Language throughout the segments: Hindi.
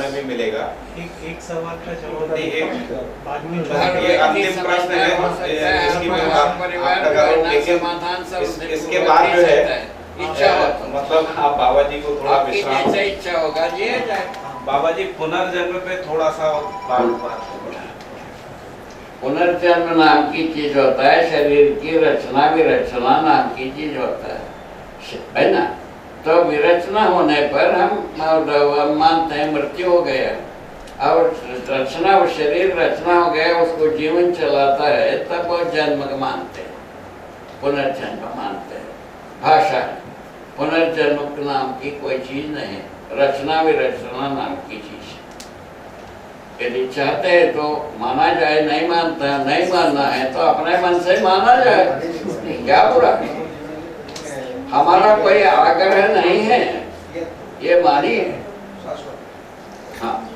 समय भी मिलेगा। एक सवाल का जवाब बाद में ये अंतिम प्रश्न है, इसकी इसके बाद जो है इच्छा मतलब आप बाबा जी को थोड़ा विश्राम, जैसे इच्छा होगा जी जाए। बाबा जी पुनर्जन्म पे थोड़ा सा बात। पुनर्जन्म नाम की चीज होता है, शरीर की रचना विरचना नाम की चीज होता है ना। तो विरचना होने पर हम मानते हैं मृत्यु हो गया, और रचना और शरीर रचना हो गया, उसको जीवन चलाता है, तब वो जन्म मानते हैं, पुनर्जन्म मानते हैं। भाषा है, पुनर्जन्म नाम की कोई चीज नहीं, रचना विरचना नाम की चीज। यदि चाहते हैं तो माना जाए, नहीं मानता नहीं मानना है तो अपने मन से माना जाए, क्या बुरा है। हमारा कोई आग्रह नहीं है, ये मानिए। हाँ,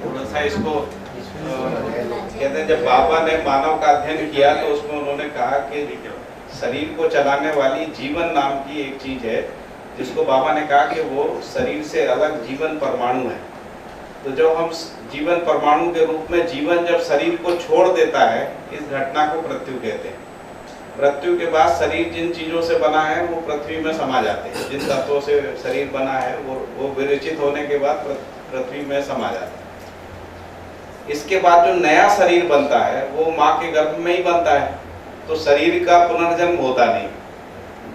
थोड़ा सा इसको कहते हैं, जब बाबा ने मानव का अध्ययन किया तो उसमें उन्होंने कहा कि शरीर को चलाने वाली जीवन नाम की एक चीज है, जिसको बाबा ने कहा कि वो शरीर से अलग जीवन परमाणु है। तो जब हम जीवन परमाणु के रूप में जीवन जब शरीर को छोड़ देता है, इस घटना को मृत्यु कहते हैं। मृत्यु के बाद शरीर जिन चीजों से बना है वो पृथ्वी में समा जाते हैं, जिन तत्वों से शरीर बना है वो विरचित होने के बाद पृथ्वी में समा जाते हैं। इसके बाद जो नया शरीर बनता है वो माँ के गर्भ में ही बनता है, तो शरीर का पुनर्जन्म होता नहीं,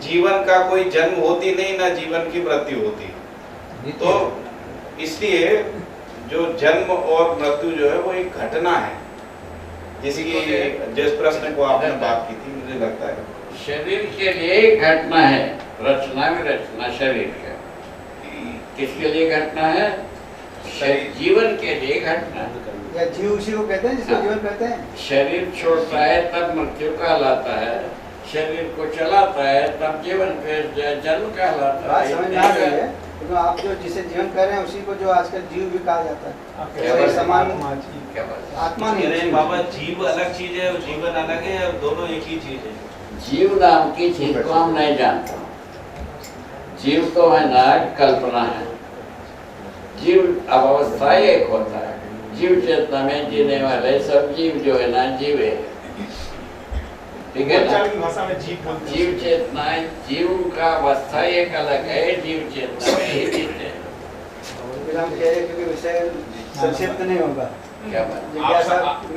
जीवन का कोई जन्म होती नहीं, ना जीवन की मृत्यु होती। तो इसलिए जो जन्म और मृत्यु जो है वो एक घटना है, जिसकी जिस प्रश्न को आपने बात की थी, मुझे लगता है शरीर के लिए घटना है, रचना विरचना शरीर का। किसके लिए घटना है? जीवन के लिए घटना या जीव उसी को कहते हैं जिसको जीवन कहते हैं। शरीर छोड़ता है तब मृत्यु कहलाता है, शरीर को चलाता है तब जीवन फिर जन्म कहलाता है। समझ में आ गई है, तो आप जो जिसे जीवन कह रहे हैं उसी को जो आजकल जीव भी कहा जाता है। समान आत्मा नहीं, बाबा जीव अलग चीज है और जीवन अलग है, और दोनों एक ही चीज है। जीव नाम की चीज को हम नहीं जानते। जीव तो है ना, कल्पना है। जीव अवस्था एक होता है, जीव चेतना में जीने वाले सब जीव जो है ना जीव है, ठीक है ना। जीव चेतना, जीव का अवस्था एक अलग है, जीव चेतना में ही जीते हैं। क्योंकि विषय संक्षिप्त नहीं होगा। क्या बात?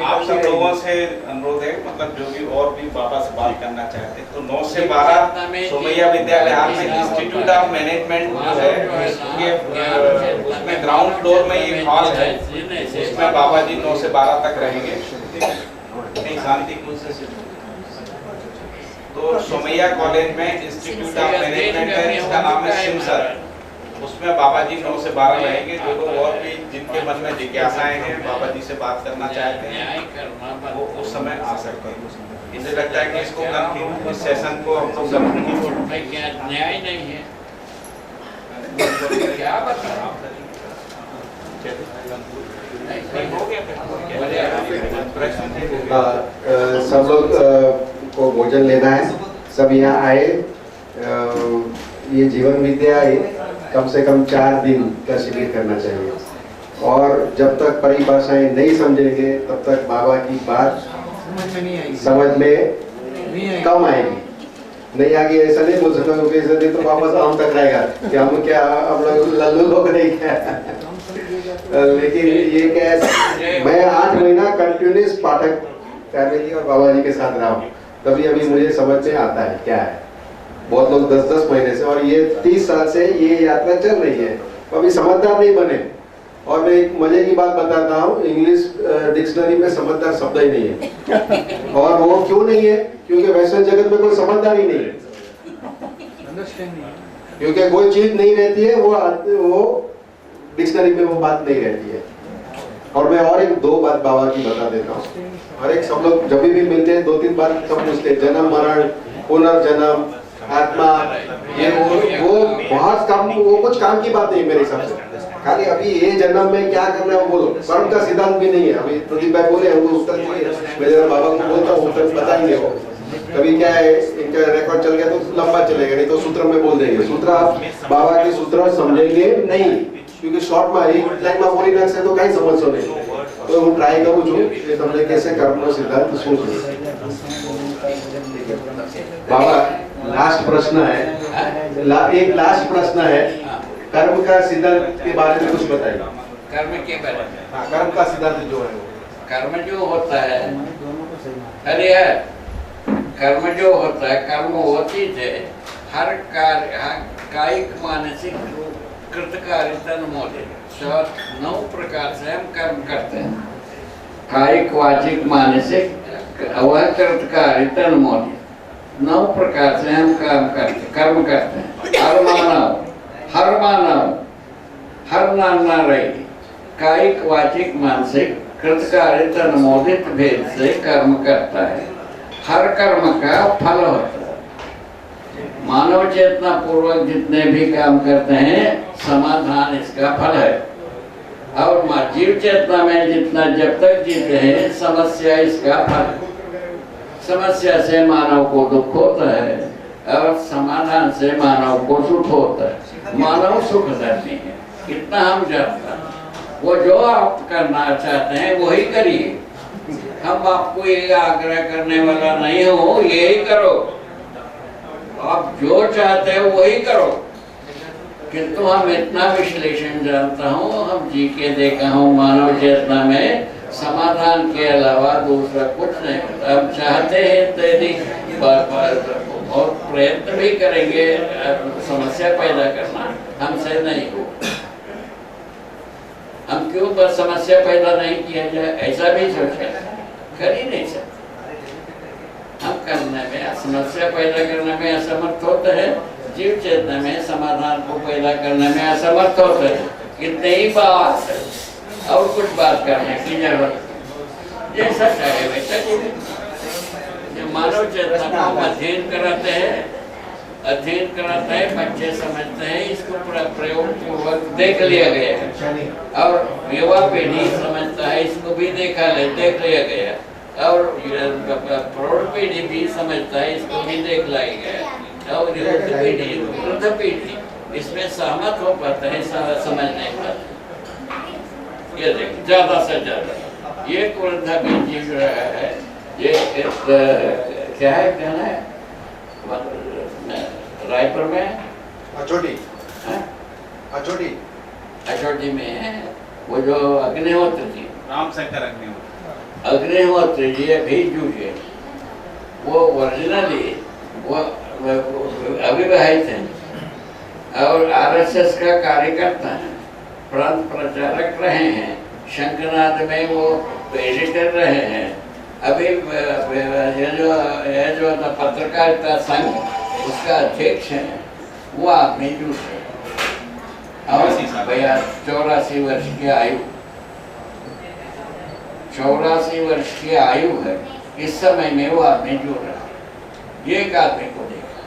आप सब लोगों से अनुरोध है, मतलब जो भी और भी बाबा से बात करना चाहते हैं तो 9 से 12 सोमैया विद्यालय में इंस्टीट्यूट ऑफ मैनेजमेंट जो है, उसमें ग्राउंड फ्लोर में ये हॉल है, उसमें बाबा जी 9 से 12 तक रहेंगे। नहीं, शांतिपुर से तो सोमैया कॉलेज में इंस्टीट्यूट ऑफ मैनेजमेंट है, इसका नाम है सिमसर। उसमें बाबा जी 9 से 12 रहेंगे। जो लोग और भी जिनके मन में जिज्ञासाएं हैं, बाबा जी से बात करना चाहते हैं, वो उस समय आ सकते हैं। मुझे लगता है कि इसको कंटिन्यू, इस सेशन को हम लोग न्याय नहीं है, क्या बताओ। सब लोग को भोजन लेना है, सब यहाँ आए। ये जीवन विद्या कम से कम 4 दिन का शिविर करना चाहिए, और जब तक परिभाषाएं नहीं समझेंगे तब तक बाबा की बात समझ में कम आएगी। नहीं आगे ऐसा नहीं बोल सकता, क्योंकि ऐसा नहीं तो वापस हम तक आएगा कि हम क्या, हम लोग लल्लू लोग नहीं क्या। लेकिन ये क्या, मैं 8 महीना कंटिन्यूस पाठक करने की और बाबा जी के साथ रहा हूँ, तभी अभी मुझे समझ में आता है क्या है। बहुत लोग 10-10 महीने से, और ये 30 साल से ये यात्रा चल रही है, तो अभी समझदार नहीं बने। और मैं एक मजे की बात बताता हूँ, इंग्लिश डिक्शनरी में समझदार शब्द ही नहीं है। और वो क्यों नहीं है? क्योंकि वैसे जगत में कोई समझदार ही नहीं है, क्योंकि कोई चीज नहीं रहती है वो डिक्शनरी में वो बात नहीं रहती है। और मैं और एक 2 बात बाबा की बता देता हूँ। हर एक सब लोग जब भी मिलते हैं 2-3 बार सब पूछते हैं, जन्म मरण, पुनर्जन्म, आत्मा, ये वो बहुत काम, वो कुछ काम की बात नहीं मेरे हिसाब से। खाली अभी ये जन्म में क्या करना है वो बोलो, कर्म का सिद्धांत भी नहीं है। अभी प्रदीप भाई बोले हमको उत्तर चाहिए, मैं जरा बाबा को बोलता हूँ उत्तर बताएंगे वो। कभी क्या है, इनका रिकॉर्ड चल गया तो लंबा चलेगा, नहीं तो सूत्र में बोल देंगे। सूत्र आप बाबा के सूत्र समझेंगे नहीं, क्योंकि शॉर्ट में एक लाइन में बोली नाखशे तो कई समझो नहीं। तो હું ટ્રાય કરું છું કે તમને कैसे કર્મનો સિદ્ધાંત શું છે। बाबा लास्ट प्रश्न है, एक लास्ट प्रश्न है, कर्म का सिद्धांत के बारे में कुछ बताइए। कर्म के बारे में, हाँ, कर्म का सिद्धांत जो है कर्म जो होता है, अरे यार कर्म जो होता है, कर्म वो चीज है, हर कार्य कायिक मानसिक कृतकार्य तन मोदे 9 प्रकार से हम कर्म करते हैं। कायिक वाचिक मानसिक वह कृतकार्य तन मोदे 9 प्रकार से हम कर्म करते हैं। हर नाना रही कायिक वाचिक मानसिक कृतकार्य तन मोदित भेद से कर्म करता है। हर कर्म का फल होता है। मानव चेतना पूर्वक जितने भी काम करते हैं समाधान इसका फल है। और जीव चेतना में जितना जब तक जीते हैं समस्या इसका फल है। समस्या से मानव को दुख होता है और समाधान से मानव को सुख होता है। मानव सुख धर्मी है, इतना हम जानते हैं। वो जो आप करना चाहते हैं वही करिए। हम आपको ये आग्रह करने वाला नहीं हो यही करो, आप जो चाहते हो वही करो। किंतु हम इतना विश्लेषण जानता हूँ, हम जी के देखा हूँ मानव चेतना में समाधान के अलावा दूसरा कुछ नहीं होता। हम चाहते हैं तो यदि और प्रयत्न भी करेंगे समस्या पैदा करना हमसे नहीं हो। हम क्यों बस समस्या पैदा नहीं किया जाए ऐसा भी सोचे, कर ही नहीं सकते। हम करने में समस्या पैदा करने में असमर्थ होते हैं, जीव चेतना में समाधान को पैदा करने में असमर्थ होते हैं। कितने ही बात है और कुछ बात करने की जरूरत, जैसा चाहे वैसा जीवे। जो मानव चेतना को अध्ययन कराते हैं बच्चे समझते हैं, इसको प्रयोग पूर्वक देख लिया गया है। और युवा पीढ़ी समझता है, इसको भी देख लिया गया। और प्रौढ़ पीढ़ी भी समझता है, इसको भी देख लाया गया। और वृद्ध पीढ़ी इसमें सहमत हो पाता है, समझ नहीं पाते। ये देख ज्यादा से ज्यादा ये वृद्ध पीढ़ी जो है, ये क्या है कहना है रायपुर में अचोटी में वो जो अग्निहोत्र थी, रामशंकर अग्निहोत्र अग्निहोत्र जी भी जूझे, वो ओरिजिनली वो अविवाहित हैं और आरएसएस का कार्यकर्ता हैं, प्रांत प्रचारक रहे हैं, शंखनाद में वो एडिटर रहे हैं। अभी ये जो पत्रकारिता संघ उसका अध्यक्ष है, वो आदमी जूझ है और 84 वर्ष की आयु, 84 वर्ष की आयु है। इस समय में वो आदमी जुड़ रहा है। ये एक आदमी को देखा,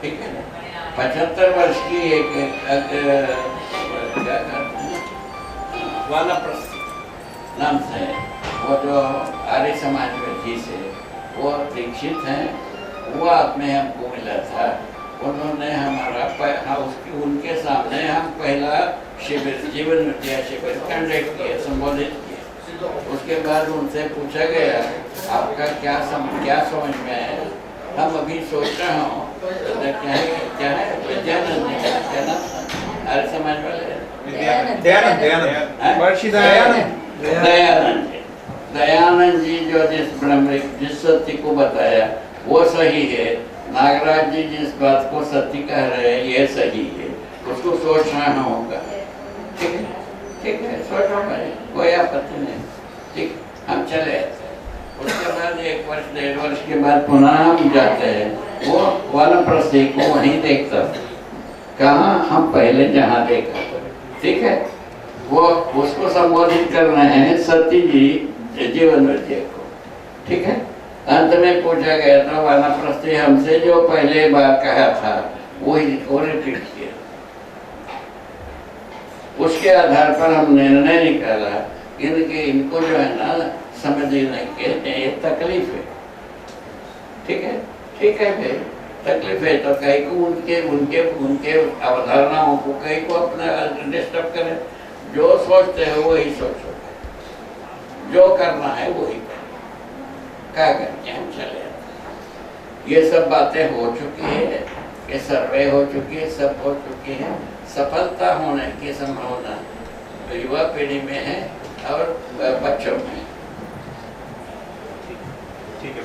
ठीक है ना। 75 वर्ष की एक वानप्रस्थ नाम से वो जो आर्य समाज में थी से वो दीक्षित हैं, वो आदमी हमको मिला था। उन्होंने हमारा उनके सामने हम पहला शिविर जीवन विद्या शिविर कंडक्ट किया, संबोधित किया। उसके बाद उनसे पूछा गया आपका क्या समझ में है। हम अभी सोच रहे हो क्या है विद्यानंद आर्य समाज वाले दयानंद जी जो जिस सत्य को बताया वो सही है। नागराज जी जिस बात को सत्य कह रहे हैं ये सही है, उसको सोचना होगा। ठीक है सोचो भाई, कोई आपत्ति नहीं। ठीक, हम चले। उसके बाद 1 वर्ष 1.5 वर्ष के बाद पुनः हम जाते हैं। वो वानप्रस्थी को वहीं देखता कहाँ हम पहले जहाँ देखा, ठीक है। वो उसको संबोधित कर रहे हैं सती जी जीवन विद्या को, ठीक है। अंत में पूछा गया था वानप्रस्थी हमसे जो पहले बार कहा था वही रिपीट किया। उसके आधार पर हम निर्णय निकाला इनको जो है ना समझने के ये तकलीफ है, ठीक है। ठीक है भाई, तकलीफ है तो कहीं को उनके उनके उनके अवधारणाओं को कहीं को अपना डिस्टर्ब करे। जो सोचते हैं वही सोचो, जो करना है वही करो, क्या करके हम चले आते। ये सब बातें हो चुकी है, ये सर्वे हो चुकी है, सब हो चुकी है। सफलता होने की संभावना युवा पीढ़ी में है और बच्चों में है। ठीक है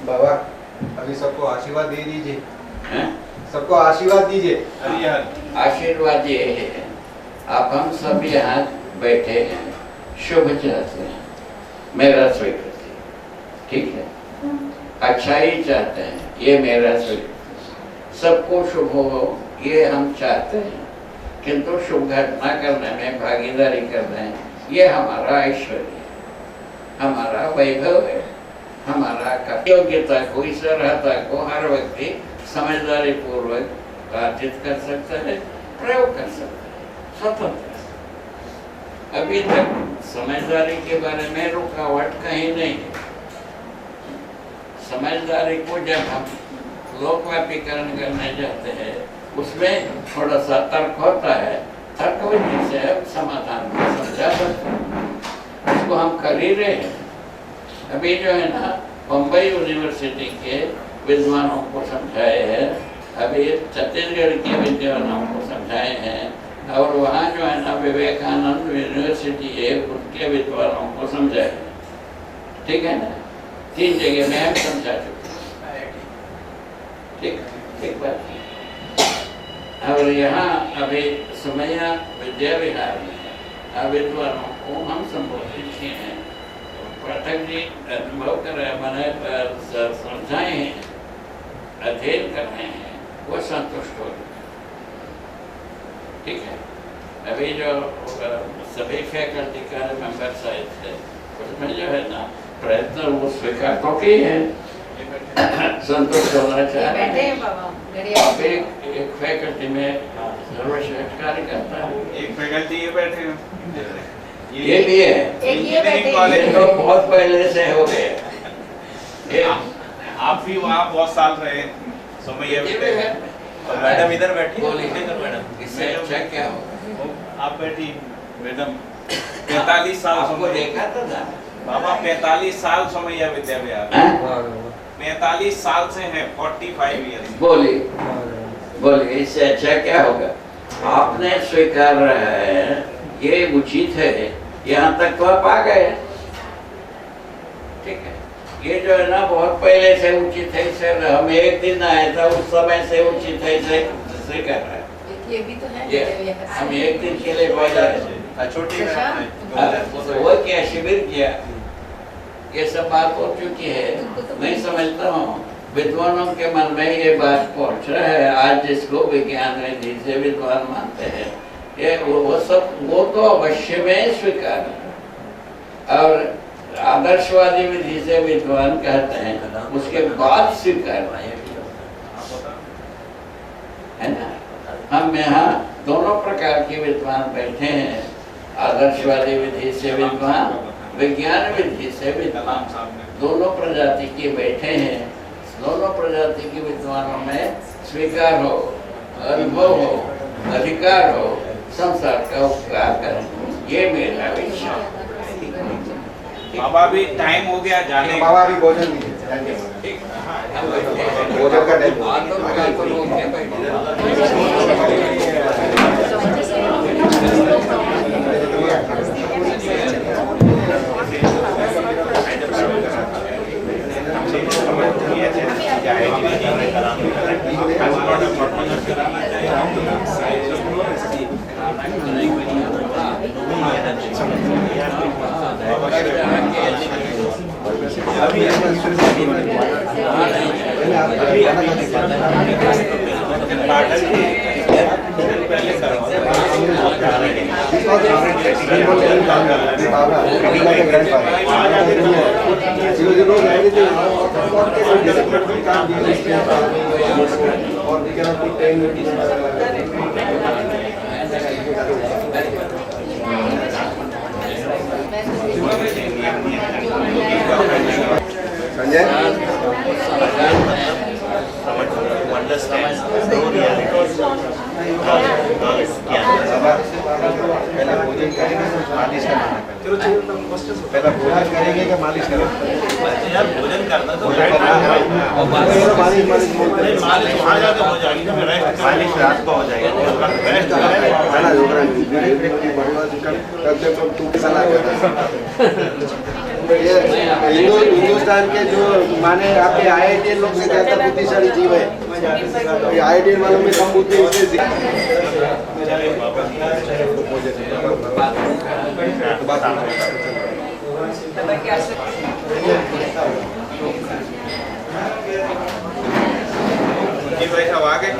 बाबा, अभी सबको आशीर्वाद दे दीजिए, हैं? सबको आशीर्वाद दीजिए। हरिहर आशीर्वाद ये है, आप हम सब यहाँ बैठे हैं, शुभ चाहते हैं, मेरा स्वीकृति, ठीक है, अच्छाई चाहते हैं, ये मेरा स्वीकृति, सबको शुभ हो ये हम चाहते हैं, किंतु शुभ घटना करने में भागीदारी कर रहे हैं, ये हमारा ऐश्वर्य है, हमारा वैभव है, हमारा योग्यता को, इस अर्हता को हर व्यक्ति समझदारी पूर्वक अर्जित कर सकता है, प्रयोग कर सकता है, स्वतंत्र। अभी तक समझदारी के बारे में रुकावट कहीं नहीं है। समझदारी को जब हम लोकव्यापीकरण करने जाते हैं, उसमें थोड़ा सा तर्क होता है, तर्क विधि से हम समाधान को समझा सकते हैं, उसको हम कर ही रहे हैं। अभी जो है ना, बम्बई यूनिवर्सिटी के विद्वानों को समझाए हैं, अभी छत्तीसगढ़ के विद्वानों को समझाए हैं, और वहाँ जो है ना विवेकानंद यूनिवर्सिटी है, उनके विद्वानों को समझाए हैं, ठीक है ना। 3 जगह में हम समझा चुके हैं, ठीक ठीक बात है। और यहाँ अभी समैया विद्या विहार में विद्वानों को हम संबोधित किए हैं, पाठक जी अनुभव कर रहे हैं, मैंने समझाए हैं, अध्ययन कर रहे हैं, वो संतुष्ट हो गए, ठीक है। अभी जो सभी फैकल्टी का मेंबर्स आए थे, उसमें जो है ना प्रयत्न वो स्वीकार तो किए हैं, संतुष्ट होना चाह रहे हैं। आप एक फैकल्टी में सर्वश्रेष्ठ कार्य करता है, एक फैकल्टी ये बैठे हैं, ये भी है, इंजीनियरिंग कॉलेज ये तो बहुत पहले से हो गए। ये आप भी वहाँ बहुत साल रहे, समैया ये भी विद्या है। और मैडम इधर बैठी है, बोलिए। इधर मैडम, इससे अच्छा क्या होगा? आप बैठी मैडम, 45 साल आपको समैया, देखा था ना? बाबा 45 साल समैया विद्या विहार, हाँ? 45 साल से हैं, 45 ईयर्स। बोलिए बोलिए, इससे अच्छा क्या होगा? आपने स्वीकार रहा है, ये उचित है, यहाँ तक तो आप आ गए, ठीक है। ये जो है ना बहुत पहले से उचित है, इसे हम एक दिन आए था उस समय से उचित है, इसे स्वीकार रहा है। ये भी तो है, ये हम एक दिन के लिए पहले छोटी वो क्या शिविर किया, ये सब बात हो चुकी है। मैं समझता हूँ विद्वानों के मन में ये बात पहुँच रहा है, आज जिसको विज्ञान विधि से विद्वान मानते हैं, ये वो सब वो तो अवश्य में स्वीकार है, और आदर्शवादी विधि से विद्वान कहते हैं, उसके बाद स्वीकार है ना। हम यहाँ दोनों प्रकार के विद्वान बैठे हैं, आदर्शवादी विधि से विद्वान, विज्ञान विधि से विद्वान, दोनों प्रजाति के बैठे हैं। दोनों प्रजाति के विद्वानों में स्वीकार हो, अनुभव हो, अधिकार हो, संसार का उपकार करें, ये मेरा विचार। बाबा भी टाइम हो गया जाने का। बाबा, अभी भोजन दीजिए, ठीक। भोजन का टाइम। संजय, पहले भोजन करेंगे तो मालिश करना है पहले भोजन करेंगे कि मालिश करेंगे यार भोजन करना तो भोजन करना है और मालिश मालिश बोलते हैं मालिश वहाँ जाके हो जाएगी जब रेस्ट मालिश रात को हो जाएगा रेस्ट खाना जोगरा तू सलाह ये हिंदुस्तान के जो माने आपके IITian लोग से ज्यादा बुद्धिशाली जीव है IITian वालों में कम बुद्धि इसलिए जी भाई साहब आ गए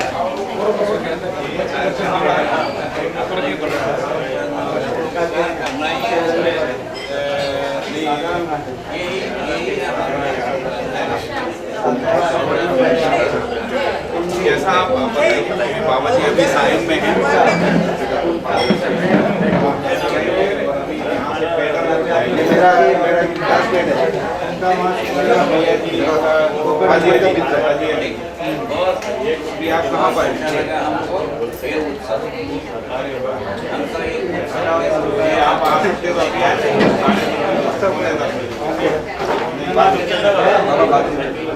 जैसा आप बताइए बाबा जी अभी साइन में हैं ये मेरा क्लासमेट है भी आप कहाँ पर आप आ सकते हो अभी बाबा बात